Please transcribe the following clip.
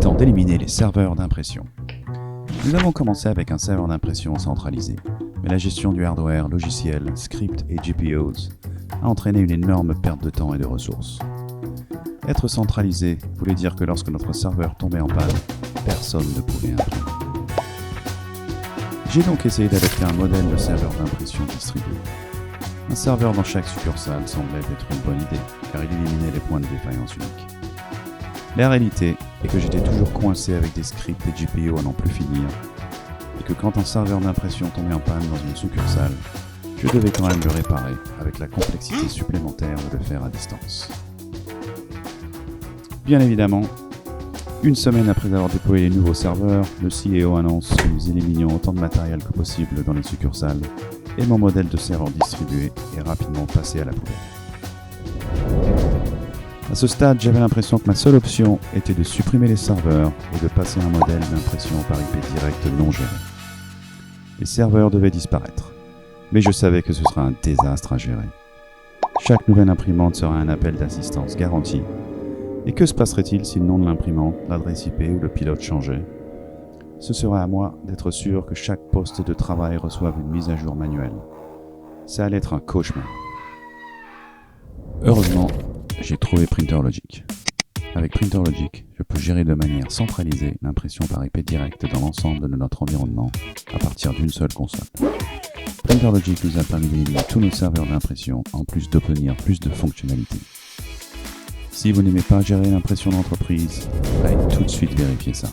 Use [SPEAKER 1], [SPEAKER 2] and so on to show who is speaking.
[SPEAKER 1] temps d'éliminer les serveurs d'impression. Nous avons commencé avec un serveur d'impression centralisé, mais la gestion du hardware, logiciel, script et GPOs a entraîné une énorme perte de temps et de ressources. Être centralisé voulait dire que lorsque notre serveur tombait en panne, personne ne pouvait imprimer. J'ai donc essayé d'adapter un modèle de serveur d'impression distribué. Un serveur dans chaque succursale semblait être une bonne idée, car il éliminait les points de défaillance uniques. La réalité est que j'étais toujours coincé avec des scripts et GPO à n'en plus finir, et que quand un serveur d'impression tombait en panne dans une succursale, je devais quand même le réparer, avec la complexité supplémentaire de le faire à distance. Bien évidemment, une semaine après avoir déployé les nouveaux serveurs, le CEO annonce que nous éliminions autant de matériel que possible dans les succursales, et mon modèle de serveur distribué est rapidement passé à la poubelle. À ce stade, j'avais l'impression que ma seule option était de supprimer les serveurs et de passer à un modèle d'impression par IP direct non géré. Les serveurs devaient disparaître, mais je savais que ce serait un désastre à gérer. Chaque nouvelle imprimante serait un appel d'assistance garanti. Et que se passerait-il si le nom de l'imprimante, l'adresse IP ou le pilote changeait ? Ce serait à moi d'être sûr que chaque poste de travail reçoive une mise à jour manuelle. Ça allait être un cauchemar. Heureusement, j'ai trouvé PrinterLogic. Avec PrinterLogic, je peux gérer de manière centralisée l'impression par IP directe dans l'ensemble de notre environnement à partir d'une seule console. PrinterLogic nous a permis d'éliminer tous nos serveurs d'impression en plus d'obtenir plus de fonctionnalités. Si vous n'aimez pas gérer l'impression d'entreprise, allez tout de suite vérifier ça.